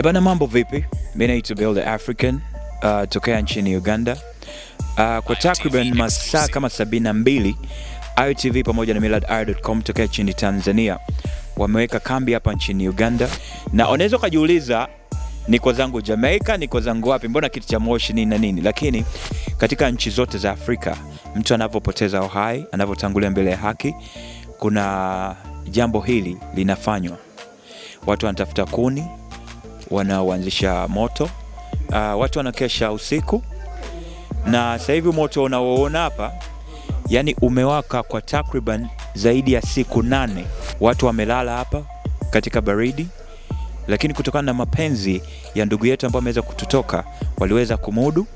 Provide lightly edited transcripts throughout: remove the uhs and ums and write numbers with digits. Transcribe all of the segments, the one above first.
Ebana, mambo vipi? Mimi naitwa Bill the African, tokea nchini Uganda. Kwa takriban masaa kama 72, AyoTV pamoja na millardayo.com tokea nchini Tanzania wameweka kambi hapa nchini Uganda. Na unaweza kujiuliza niko zangu Jamaica, niko zangu wapi? Mbona kitu cha moshi nini na nini? Lakini katika nchi zote za Afrika, mtu anapopoteza uhai, anapotangulia mbele ya haki, kuna jambo hili linafanywa. Watu wanatafuta kuni, wanaanzisha moto, watu wanakesha usiku. Na sasa hivi moto unaoona hapa, yani umewaka kwa takriban zaidi ya siku 8. Watu wamelala hapa katika baridi, lakini kutokana na mapenzi ya ndugu yetu ambao ameweza kututoka, waliweza kumudu,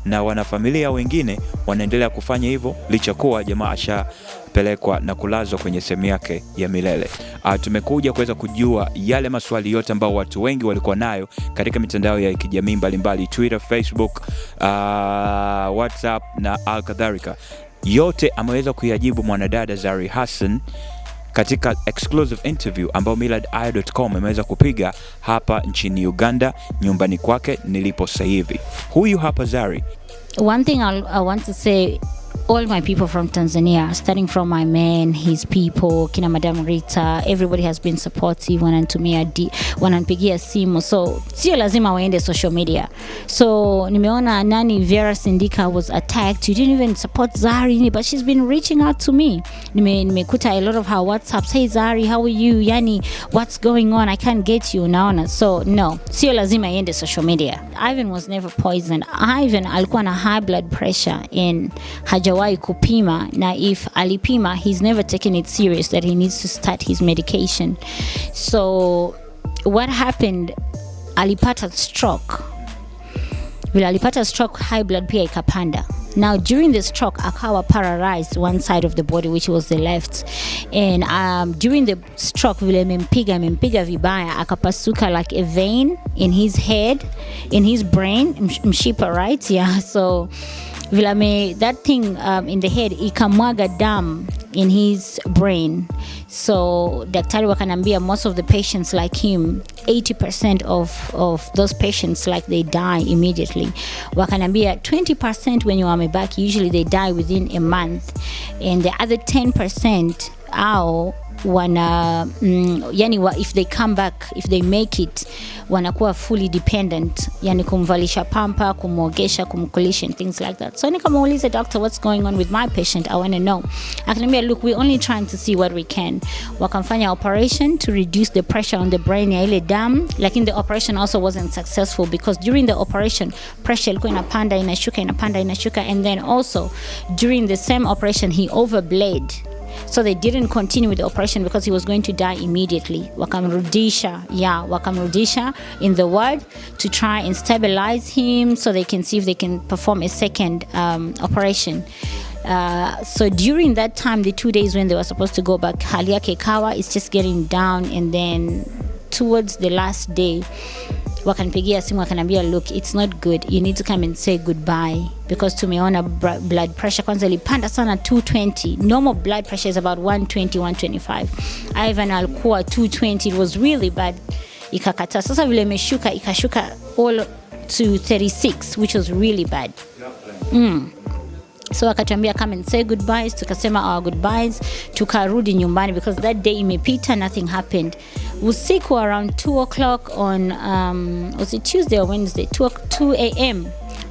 na wanafamilia wengine wanaendelea kufanya hivyo licha kuwa jamaa ashapelekwa na kulazwa kwenye sehemu yake ya milele. Tumekuja kuweza kujua yale maswali yote ambao watu wengi walikuwa nayo katika mitandao ya kijamii mbalimbali, Twitter, Facebook, WhatsApp na alkadhalika. Yote ameweza kuyajibu mwanadada Zari Hassan katika exclusive interview ambao millardayo.com imeweza kupiga hapa nchini Uganda, nyumbani kwake nilipo sasa hivi. Huyu hapa Zari. One thing I want to say, all my people from Tanzania, starting from my man, his people, kina Madam Rita, everybody has been supportive, wananipigia simu, so sio lazima waende social media. So nimeona nani Vera Sindika was attacked, you didn't even support Zari, but she's been reaching out to me. Nimekuta a lot of her WhatsApps, hey Zari, how are you, yani what's going on, I can't get you, naona. So no, sio lazima iende social media. Ivan was never poisoned. Ivan alikuwa na high blood pressure and hajawahi kupima, na if alipima, he's never taken it serious that he needs to start his medication. So what happened, alipata stroke. Vile alipata stroke, high blood pia ikapanda. Now during the stroke, akawa paralyzed one side of the body, which was the left. And during the stroke, vile mempiga vibaya, akapasuka like a vein in his head, in his brain, mshipa, right? Yeah, so that thing in the head ikamwaga damu in his brain. So daktari wakanambia most of the patients like him, 80% of those patients, like they die immediately. Wakanambia 20% when you are back, usually they die within a month, and the other 10% if they come back, if they make it, wanakuwa fully dependent, yani kumvalisha pampa, kumogesha, kumkulisha, and things like that. So nikamuuliza, doctor, what's going on with my patient? I want to know. Akaniambia, look, we're only trying to see what we can. Wakamfanya operation to reduce the pressure on the brain ya ile damu, lakini the operation also wasn't successful because during the operation pressure ilikuwa inapanda inashuka, and then also during the same operation he overbled. So they didn't continue with the operation because he was going to die immediately. Wakamrudisha in the ward to try and stabilize him so they can see if they can perform a second operation. So during that time, the 2 days when they were supposed to go back, hali yake ikawa is just getting down, and then towards the last day, wakanipigia simu wakanambia, look, it's not good, you need to come and say goodbye because tumeona blood pressure kwanza ilipanda sana 220. Normal blood pressure is about 120 125. Ivan alikuwa 220, it was really bad. Ikakata sasa vile imeshuka, ikashuka all to 36, which was really bad. So akatuambia come and say goodbyes, tukasema our goodbyes, tukarudi nyumbani because that day imepita, nothing happened. Usiku around 2 o'clock on was it Tuesday or Wednesday, 2 a.m.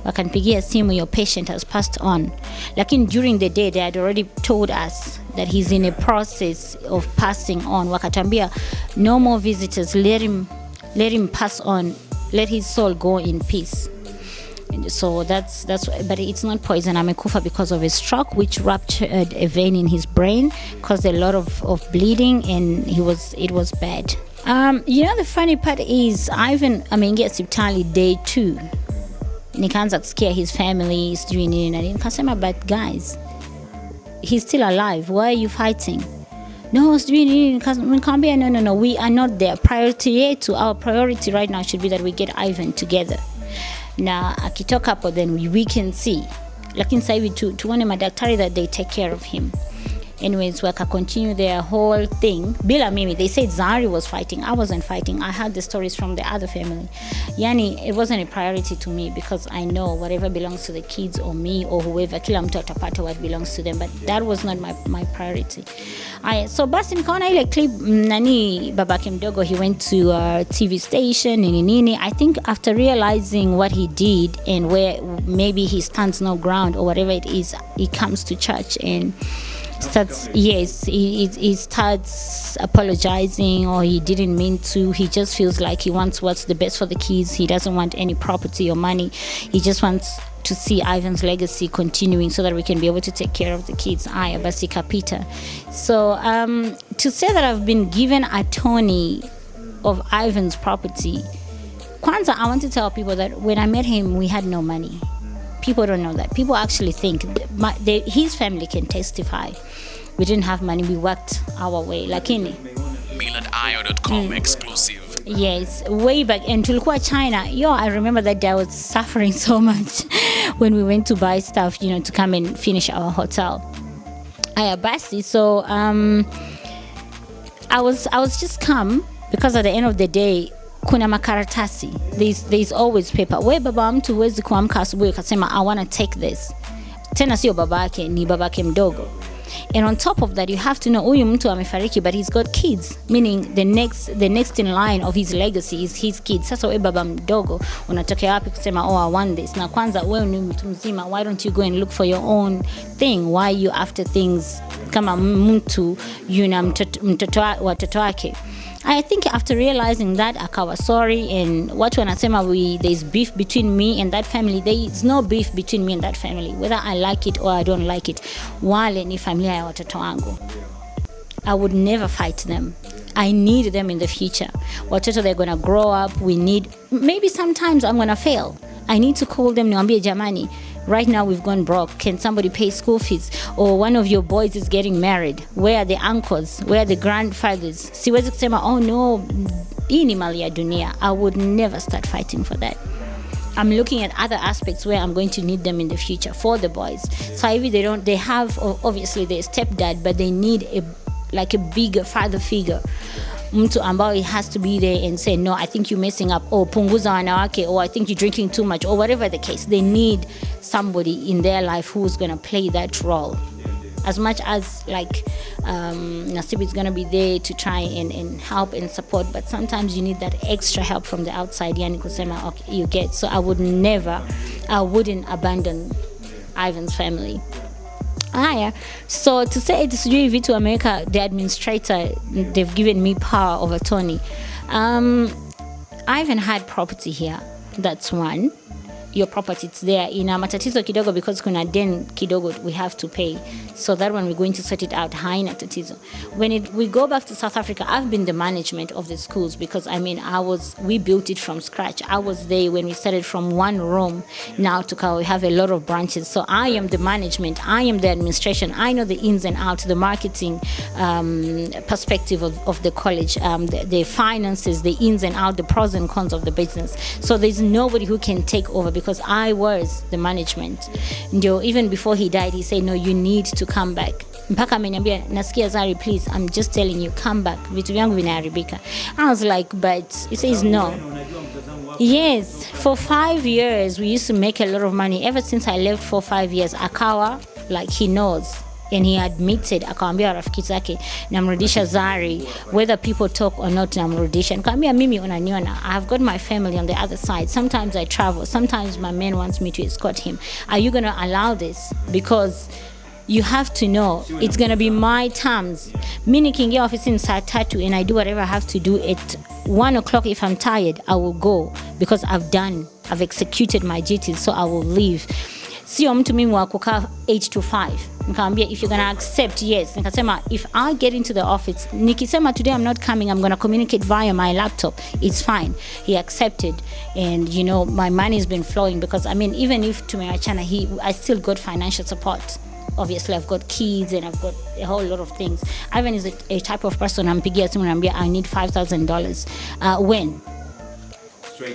wakanipigia simu, your patient has passed on. Lakini during the day they had already told us that he's in a process of passing on. Wakatuambia no more visitors, let him pass on, let his soul go in peace. So that's but it's not poison. Amekufa because of a stroke which ruptured a vein in his brain, caused a lot of bleeding, and it was bad. The funny part is Ivan ameingia hospitali day 2. Nikaanza kusikia his family is doing nini na nini. Nikasema, but guys, he's still alive, why are you fighting? No, it's doing nini. Nikamwambia no, we are not there. Our priority right now should be that we get Ivan together. Na akitoka hapo then we can see. Lakini sasa hivi tuone madaktari that they take care of him. Anyways, waka continue their whole thing bila mimi. They said Zari was fighting. I wasn't fighting. I heard the stories from the other family. Yani, it wasn't a priority to me because I know whatever belongs to the kids or me or whoever, kila mtu atapata what belongs to them, but that was not my priority. So basi nikaona ile clip nani babake mdogo, he went to a TV station nini. I think after realizing what he did and where maybe he stands no ground or whatever it is, he comes to church and starts, yes, he starts apologizing, or he didn't mean to. He just feels like he wants what's the best for the kids. He doesn't want any property or money. He just wants to see Ivan's legacy continuing so that we can be able to take care of the kids. Aya basi kapita. So to say that I've been given a attorney of Ivan's property, kwanza, I want to tell people that when I met him, we had no money. People don't know that. People actually think his family can testify. We didn't have money. We worked our way. Lakini ayo.com exclusive. Yes, way back. And tulikuwa China. I remember that day I was suffering so much when we went to buy stuff, to come and finish our hotel. Aya basi. So I was just calm because at the end of the day, kuna makaratasi. There's always paper. We baba mtu huwezi kuamka asubuhi ukasema I want to take this. Tena sio babake, ni babake mdogo. And on top of that, you have to know huyu mtu amefariki, but he's got kids, meaning the next in line of his legacy is his kids. Sasa we baba mdogo unatokea wapi kusema I want this? Na kwanza wewe ni mtu mzima, why don't you go and look for your own thing? Why you after things kama mtu yuna mtoto watoto wake? I think after realizing that, akawa sorry, and watu wanasema there's beef between me and that family. There is no beef between me and that family, whether I like it or I don't like it. Wale ni familia ya watoto wangu. I would never fight them. I need them in the future. Watoto, they're gonna grow up. Maybe sometimes I'm gonna fail. I need to call them, niwaambie jamani, right now we've gone broke. Can somebody pay school fees? Or one of your boys is getting married. Where are the uncles? Where are the grandfathers? Siwezi kusema, oh no, hii ni mali ya dunia. I would never start fighting for that. I'm looking at other aspects where I'm going to need them in the future for the boys. So if they have, obviously their stepdad, but they need a bigger father figure. Mtu ambao he has to be there and say, no, I think you're messing up, or punguza wanawake, or I think you're drinking too much, or whatever the case. They need somebody in their life who's going to play that role. As much as Nasibi is going to be there to try and help and support, but sometimes you need that extra help from the outside. Yani kusema, okay, you get. So I wouldn't abandon Ivan's family. So to say it is vitu America, the administrator, they've given me power of attorney. Ivan had property here. That's one. Your property, it's there. Ina matatizo kidogo because kuna den kidogo we have to pay. So that one we're going to sort it out. Haina tatizo. When we go back to South Africa, I've been the management of the schools because we built it from scratch. I was there when we started from one room. Now we have a lot of branches. So I am the management. I am the administration. I know the ins and outs, the marketing perspective of the college, the finances, the ins and outs, the pros and cons of the business. So there's nobody who can take over because I was the management. Ndio, even before he died, he said, no, you need to come back. Mpaka ameniambia, nasikia Zari, please, I'm just telling you, come back. Vitu vyangu vinaharibika. I was like, but he says no. Yes, for 5 years, we used to make a lot of money. Ever since I left for 5 years, akawa, he knows. And he admitted, akawambia rafiki zake, namrudisha Zari, whether people talk or not, namrudisha. Nikamwambia mimi unaniona, I've got my family on the other side. Sometimes I travel. Sometimes my man wants me to escort him. Are you going to allow this? Because you have to know it's going to be my terms. Mi nikiingia ofisini saa 3 and I do whatever I have to do at 1 o'clock. If I'm tired, I will go because I've executed my duties, so I will leave. Sio mtu mimi wa kukaa 8 to 5. Nikamwambia, if you're going to accept, yes. Nikasema, if I get into the office, nikisema today I'm not coming, I'm going to communicate via my laptop, it's fine. He accepted, and my money's been flowing because even if tumeachana, I still got financial support. Obviously I've got kids and I've got a whole lot of things. Ivan is a type of person, nampigia simu naambia I need $5,000. When?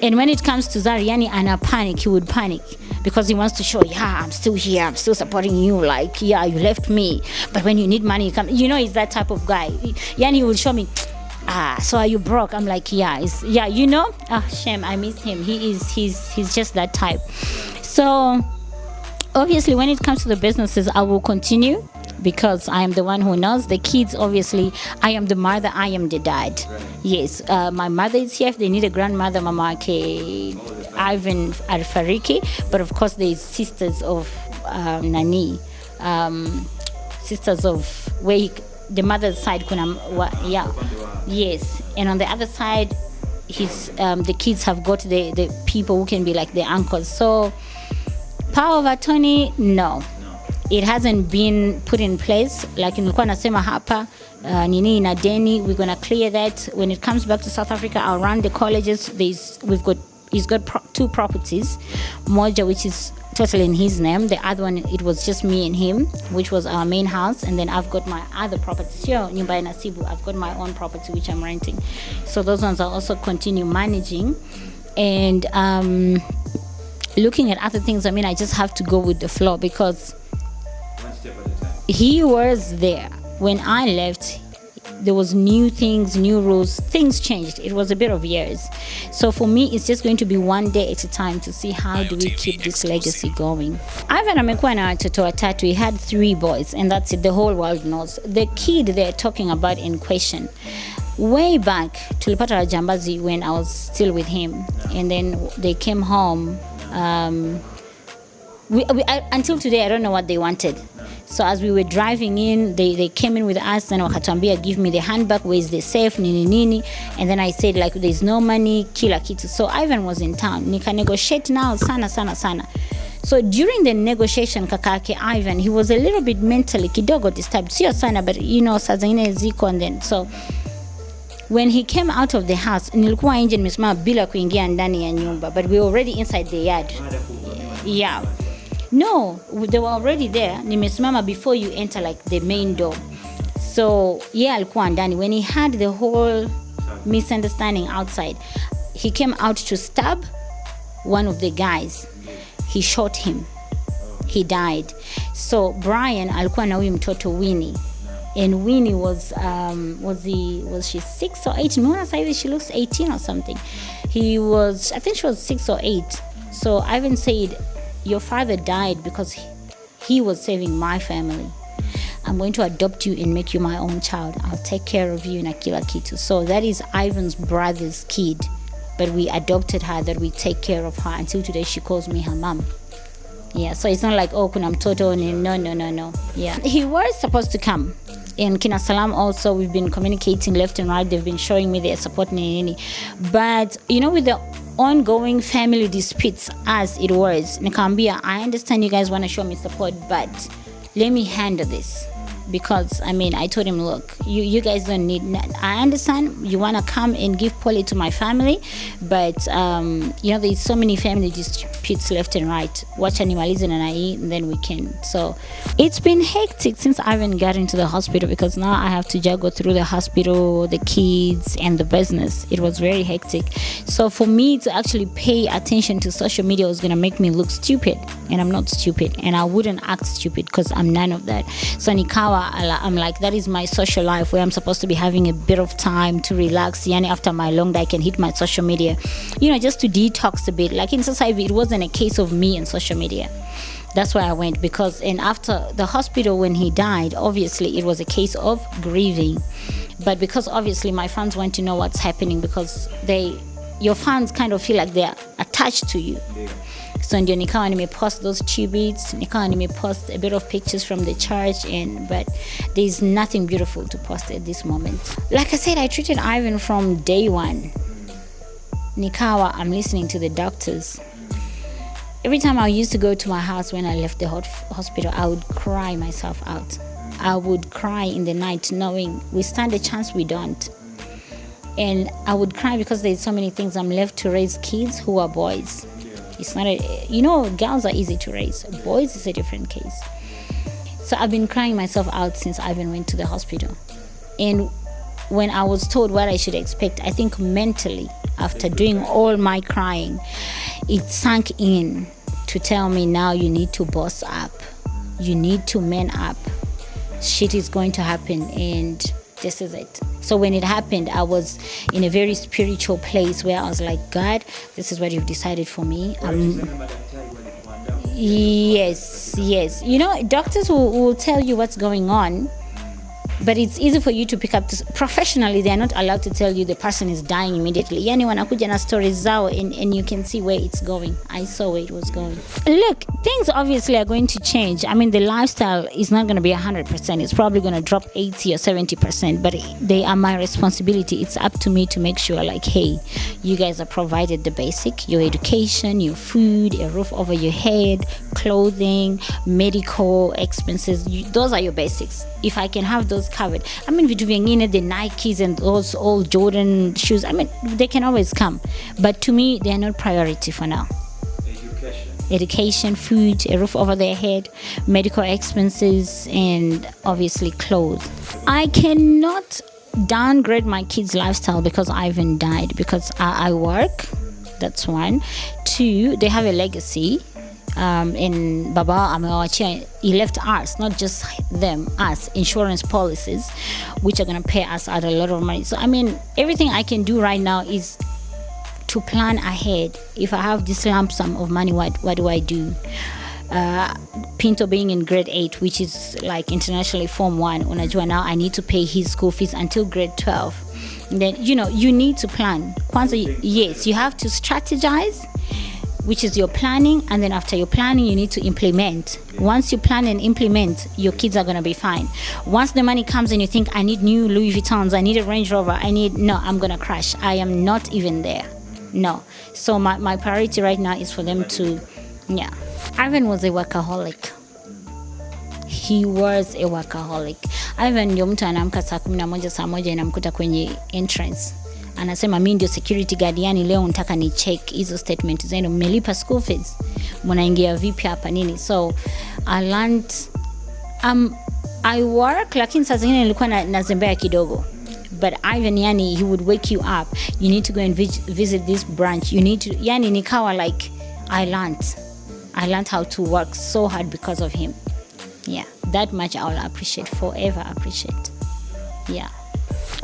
And when it comes to Zari, ana panic, he would panic. because he wants to show, yeah, I'm still here, I'm still supporting you, like, yeah, you left me, but when you need money, you come. You know, he's that type of guy. Yeah, and he will show me, so are you broke? I'm like, yeah, you know. Shame, I miss him. He's just that type. So obviously, when it comes to the businesses, I will continue because I am the one who knows. The kids, obviously, I am the mother, I am the dad. Right. Yes, my mother is here. If they need a grandmother, Mama Ivan Al-Fariki. But of course, there's sisters of Nani, sisters of where the mother's side, yes. And on the other side, the kids have got the people who can be like the uncles. So power of attorney, no. It hasn't been put in place. Like nilikuwa nasema hapa, nini ina deni, we're gonna clear that. When it comes back to South Africa, I'll run the colleges. He's got two properties, moja which is totally in his name. The other one, it was just me and him, which was our main house. And then I've got my other properties here, nyumba Nasibu. I've got my own property which I'm renting. So those ones I'll also continue managing. And looking at other things, I mean, I just have to go with the flow because he was there when I left. There was new things, new rules, things changed. It was a bit of years. So for me, it's just going to be one day at a time to see how do we keep this legacy going. Ivan amekuwa na watoto watatu. He had 3 boys, and that's it. The whole world knows. The kid they're talking about in question, way back, tulipata wajambazi when I was still with him. And then they came home. Until today, I don't know what they wanted. So as we were driving in, they came in with us and wakatuambia, give me the handbag, where's the safe, nini. And then I said, like, there's no money, kila kitu. So Ivan was in town. Nika negotiate now, sana. So during the negotiation, kakake Ivan, he was a little bit mentally kidogo disturbed. Sio sana, but you know, saa zingine ziko. And then, so when he came out of the house, nilikuwa nje nimesimama bila kuingia ndani ya nyumba, but we were already inside the yard. Yeah. No, they were already there. Nimesimama before you enter, like the main door. So yeah, alikuwa ndani. When he had the whole misunderstanding outside, he came out to stab one of the guys. He shot him. He died. So Brian alikuwa na huyu mtoto Winnie. And Winnie was she 6 or 8? No, she looks 18 or something. I think she was 6 or 8. So Ivan said, your father died because he was saving my family. I'm going to adopt you and make you my own child. I'll take care of you na kila kitu. So that is Ivan's brother's kid, but we adopted her, that we take care of her. Until today, she calls me her mom. Yeah, so it's not like, oh, kuna mtoto. No. Yeah, he was supposed to come. In Kina Salam also, we've been communicating left and right. They've been showing me their support. But, you know, with the ongoing family disputes as it was, Nikambia, I understand you guys want to show me support, but let me handle this. Because, I mean, I told him, look, you guys don't need... I understand you want to come and give poly to my family, but, you know, there's so many family disputes left and right. Watch animalism and I eat, and then we can. So it's been hectic since I even got into the hospital, because now I have to juggle through the hospital, the kids, and the business. It was very hectic. So for me to actually pay attention to social media was going to make me look stupid, and I'm not stupid, and I wouldn't act stupid because I'm none of that. So Nikawa, I'm like, that is my social life where I'm supposed to be having a bit of time to relax. Yani after my long day, I can hit my social media, you know, just to detox a bit. Like in society, it wasn't a case of me and social media. That's why I went, because, and after the hospital when he died, obviously it was a case of grieving. But because obviously my fans want to know what's happening, because your fans kind of feel like they're attached to you. Yeah. So ndio nikawa nimepost those tributes, nikawa nimepost a bit of pictures from the church, but there's nothing beautiful to post at this moment. Like I said, I treated Ivan from day one. Nikawa, I'm listening to the doctors. Every time I used to go to my house when I left the hospital, I would cry myself out. I would cry in the night knowing we stand a chance we don't. And I would cry because there's so many things. I'm left to raise kids who are boys. It's not girls are easy to raise. Boys is a different case. So I've been crying myself out since I even went to the hospital. And when I was told what I should expect, I think mentally, after doing all my crying, it sank in. to tell me now you need to boss up, you need to man up, shit is going to happen, and this is it. So when it happened, I was in a very spiritual place where I was like, God, this is what you've decided for me. Yes. You know, doctors will tell you what's going on, but it's easy for you to pick up. Professionally, they are not allowed to tell you the person is dying immediately. Yani wanakuja na stories zao, and you can see where it's going. I saw where it was going. Look, things obviously are going to change. I mean, the lifestyle is not going to be 100%. It's probably going to drop 80 or 70%, but they are my responsibility. It's up to me to make sure, like, hey, you guys are provided the basic, your education, your food, a roof over your head, clothing, medical expenses. Those are your basics. If I can have those covered, I mean, vitu vingine, the Nikes and those old Jordan shoes, I mean, they can always come, but to me they are not priority for now. Education, food, a roof over their head, medical expenses, and obviously clothes. I cannot downgrade my kids' lifestyle because Ivan died, because I work. That's one. Two, they have a legacy. And Baba amewachia, he left us, not just them, us, insurance policies, which are going to pay us out a lot of money. So I mean, everything I can do right now is to plan ahead. If I have this lump sum of money, what do I do? Pinto being in grade 8, which is like internationally form 1, unajua now I need to pay his school fees until grade 12. And then, you know, you need to plan. Kwanza, yes, you have to strategize, which is your planning, and then after your planning you need to implement. Once you plan and implement, your kids are going to be fine. Once the money comes and you think, I need new Louis Vuittons, I need a Range Rover, I'm going to crash. I am not even there. No. So my priority right now is for them to, yeah. Ivan was a workaholic. He was a workaholic. Ivan ndio mtu anaamka saa 11 saa 1 inamkuta kwenye entrance, anasema mimi ndio security guard, yani leo nataka ni check hizo statement zenu, mmelipa school fees, mnaingia vipi hapa nini. So I learned, I work, lakini saa zingine nilikuwa nazembea kidogo. But Ivan, yani, he would wake you up, you need to go and visit this branch, you need to, yani nikawa like, I learned how to work so hard because of him. Yeah, that much I will appreciate, forever appreciate. Yeah.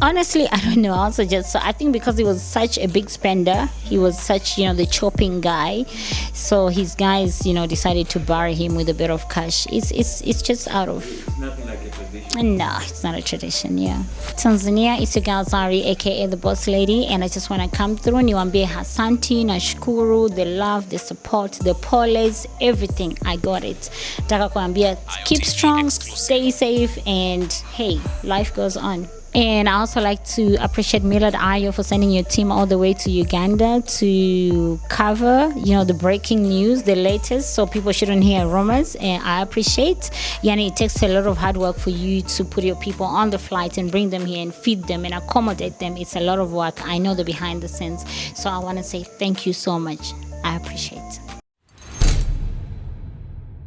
Honestly, I don't know. Also, so I think because he was such a big spender, he was such, you know, the chopping guy. So his guys, decided to bury him with a bit of cash. It's just out of. It's nothing like a tradition. No, it's not a tradition. Yeah. Tanzania, it's your girl Zari, aka the Boss Lady, and I just want to come through. Niwaambie Hasanti, nashukuru, the love, the support, the poles, everything. I got it. Taka kuambia, keep strong, stay safe, and hey, life goes on. And I also like to appreciate Millard Ayo for sending your team all the way to Uganda to cover, the breaking news, the latest, so people shouldn't hear rumors. And I appreciate, it takes a lot of hard work for you to put your people on the flight and bring them here and feed them and accommodate them. It's a lot of work. I know the behind the scenes. So I want to say thank you so much. I appreciate it.